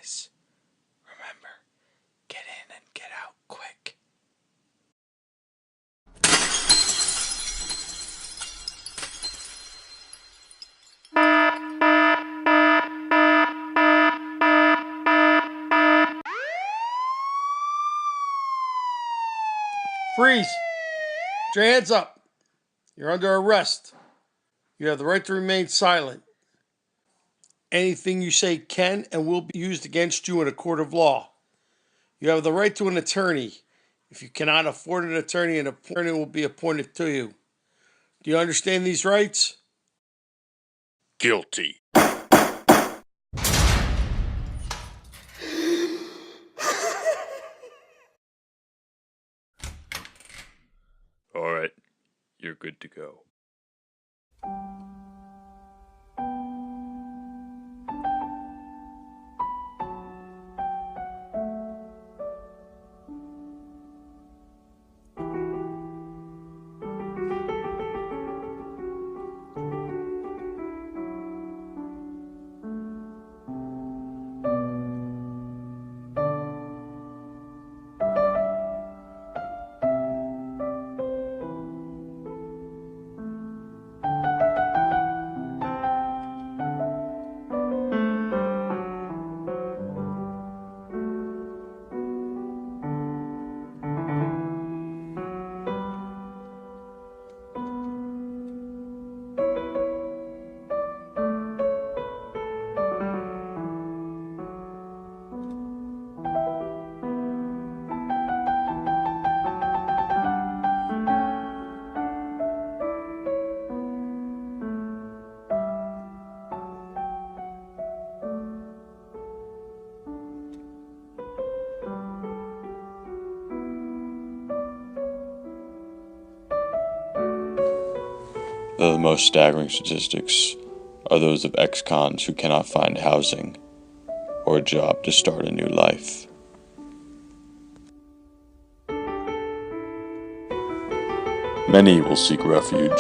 guys. Remember, get in and get out quick. Freeze! Put your hands up. You're under arrest. You have the right to remain silent. Anything you say can and will be used against you in a court of law. You have the right to an attorney. If you cannot afford an attorney will be appointed to you. Do you understand these rights? Guilty. All right, you're good to go. The most staggering statistics are those of ex-cons who cannot find housing or a job to start a new life. Many will seek refuge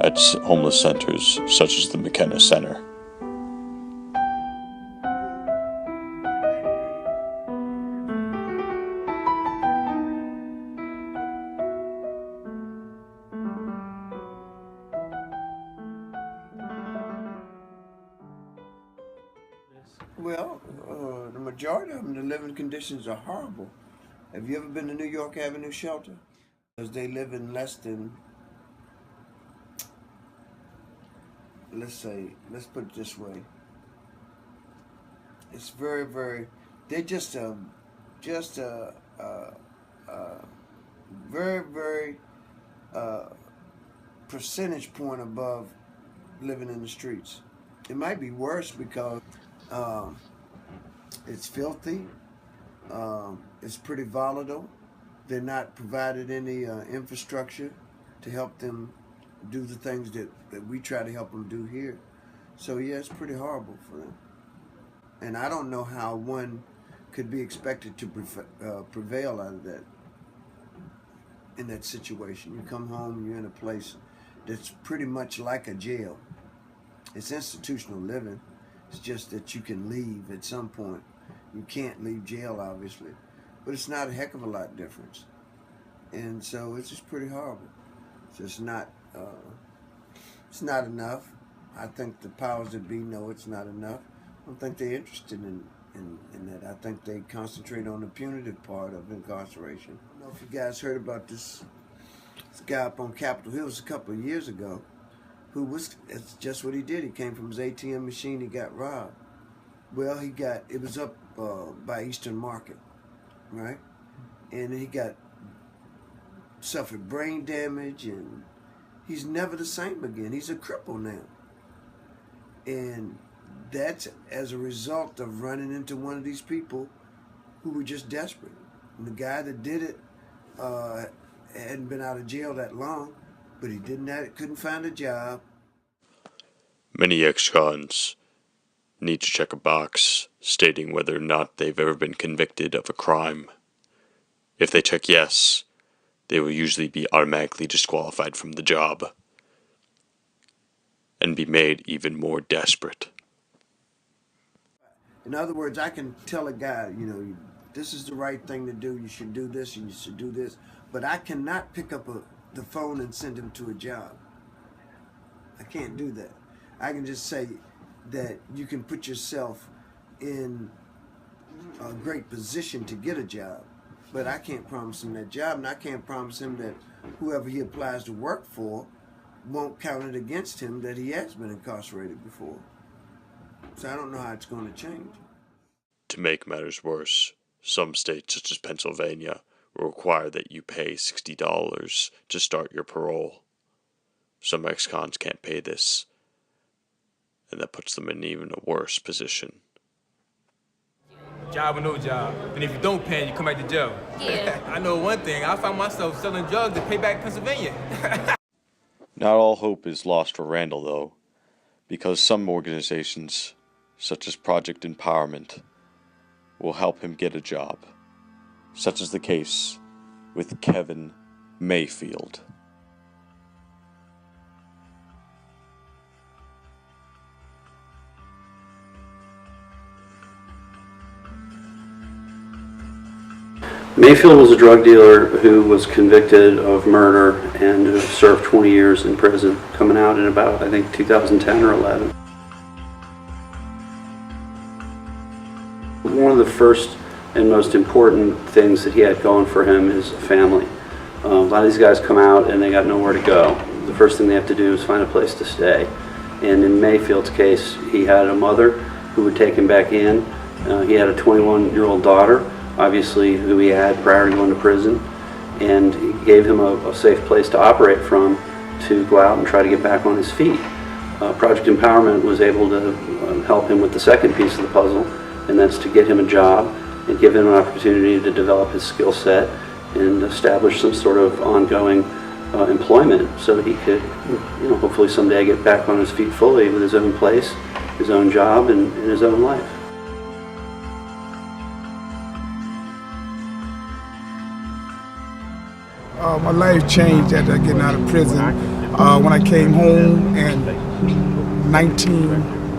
at homeless centers such as the McKenna Center. Well, the majority of them, the living conditions are horrible. Have you ever been to New York Avenue Shelter? Because they live in less than, let's put it this way. It's they're just a very percentage point above living in the streets. It might be worse because it's filthy. It's pretty volatile. They're not provided any infrastructure to help them do the things that we try to help them do here. So yeah, it's pretty horrible for them. And I don't know how one could be expected to prevail out of that, in that situation. You come home, you're in a place that's pretty much like a jail. It's institutional living. It's just that you can leave at some point. You can't leave jail, obviously, but it's not a heck of a lot difference. And so it's just pretty horrible. It's not enough. I think the powers that be know it's not enough. I don't think they're interested in that. I think they concentrate on the punitive part of incarceration. I don't know if you guys heard about this guy up on Capitol Hill a couple of years ago, it's just what he did. He came from his ATM machine, he got robbed. Well, it was up by Eastern Market, right? And he suffered brain damage, and he's never the same again. He's a cripple now. And that's as a result of running into one of these people who were just desperate. And the guy that did it hadn't been out of jail that long, but he couldn't find a job. Many ex-cons need to check a box stating whether or not they've ever been convicted of a crime. If they check yes, they will usually be automatically disqualified from the job and be made even more desperate. In other words, I can tell a guy, you know, this is the right thing to do. You should do this and you should do this. But I cannot pick up the phone and send him to a job. I can't do that. I can just say that you can put yourself in a great position to get a job. But I can't promise him that job, and I can't promise him that whoever he applies to work for won't count it against him that he has been incarcerated before. So I don't know how it's going to change. To make matters worse, some states, such as Pennsylvania, will require that you pay $60 to start your parole. Some ex-cons can't pay this, and that puts them in even a worse position. Job or no job. And if you don't pay, you come back to jail. Yeah. I know one thing. I found myself selling drugs to pay back Pennsylvania. Not all hope is lost for Randall, though, because some organizations, such as Project Empowerment, will help him get a job. Such is the case with Kevin Mayfield. Mayfield was a drug dealer who was convicted of murder and who served 20 years in prison, coming out in about, I think, 2010 or 11. One of the first and most important things that he had going for him is a family. A lot of these guys come out and they got nowhere to go. The first thing they have to do is find a place to stay. And in Mayfield's case, he had a mother who would take him back in. He had a 21-year-old daughter, obviously, who he had prior to going to prison, and he gave him a safe place to operate from to go out and try to get back on his feet. Project Empowerment was able to help him with the second piece of the puzzle, and that's to get him a job and give him an opportunity to develop his skill set and establish some sort of ongoing employment so that he could, hopefully someday get back on his feet fully with his own place, his own job, and his own life. My life changed after getting out of prison. When I came home in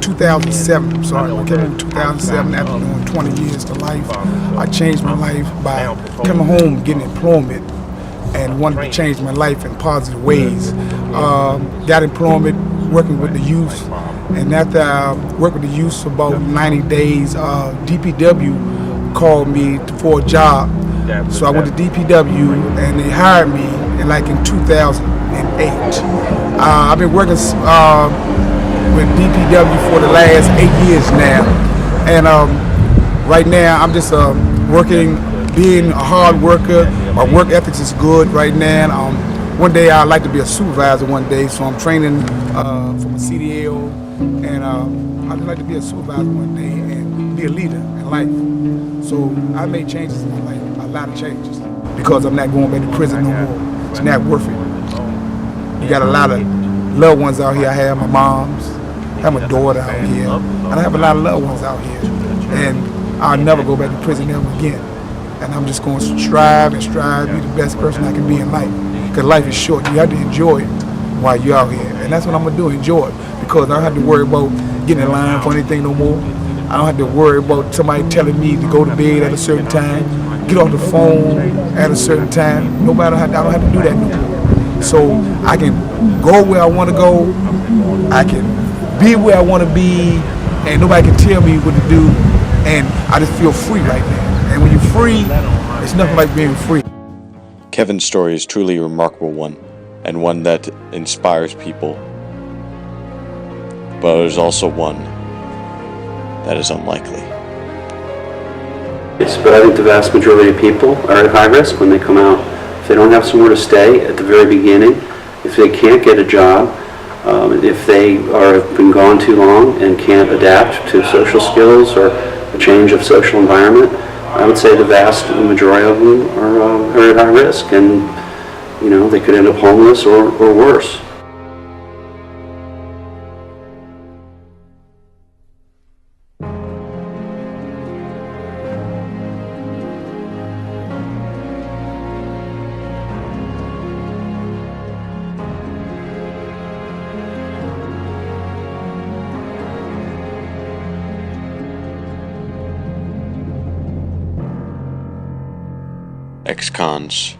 2007, I came home in 2007 after doing 20 years to life. I changed my life by coming home, getting employment, and wanted to change my life in positive ways. Got employment working with the youth, and after I worked with the youth for about 90 days, DPW called me for a job. So I went to DPW and they hired me in 2008. I've been working with DPW for the last 8 years now, and right now I'm just working, being a hard worker. My work ethics is good right now. One day I'd like to be a supervisor one day, so I'm training from a CDL, and I'd like to be a supervisor one day and be a leader in life. So I made changes in my life, a lot of changes, because I'm not going back to prison no more. It's not worth it. You got a lot of loved ones out here. I have my moms, I have my daughter out here, and I have a lot of loved ones out here. And I'll never go back to prison ever again. And I'm just going to strive and strive to be the best person I can be in life. Because life is short. You have to enjoy it while you're out here. And that's what I'm going to do, enjoy it. Because I don't have to worry about getting in line for anything no more. I don't have to worry about somebody telling me to go to bed at a certain time, get off the phone at a certain time. I don't have to do that no more. So I can go where I want to go. I can be where I want to be, and nobody can tell me what to do. And I just feel free right now. And when you're free, it's nothing like being free. Kevin's story is truly a remarkable one, and one that inspires people. But there's also one that is unlikely. But I think the vast majority of people are at high risk when they come out. If they don't have somewhere to stay at the very beginning, if they can't get a job, if they have been gone too long and can't adapt to social skills or a change of social environment, I would say the vast majority of them are at high risk, and they could end up homeless or worse. ex-cons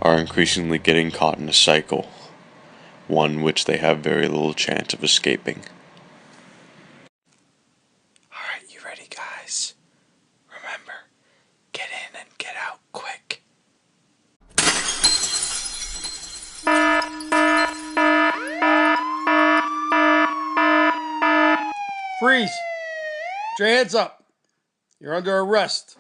are increasingly getting caught in a cycle, one which they have very little chance of escaping. Alright, you ready, guys? Remember, get in and get out quick. Freeze! Put your hands up. You're under arrest.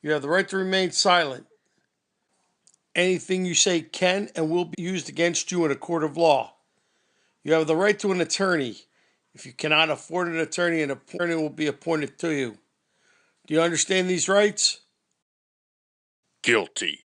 You have the right to remain silent. Anything you say can and will be used against you in a court of law. You have the right to an attorney. If you cannot afford an attorney will be appointed to you. Do you understand these rights? Guilty.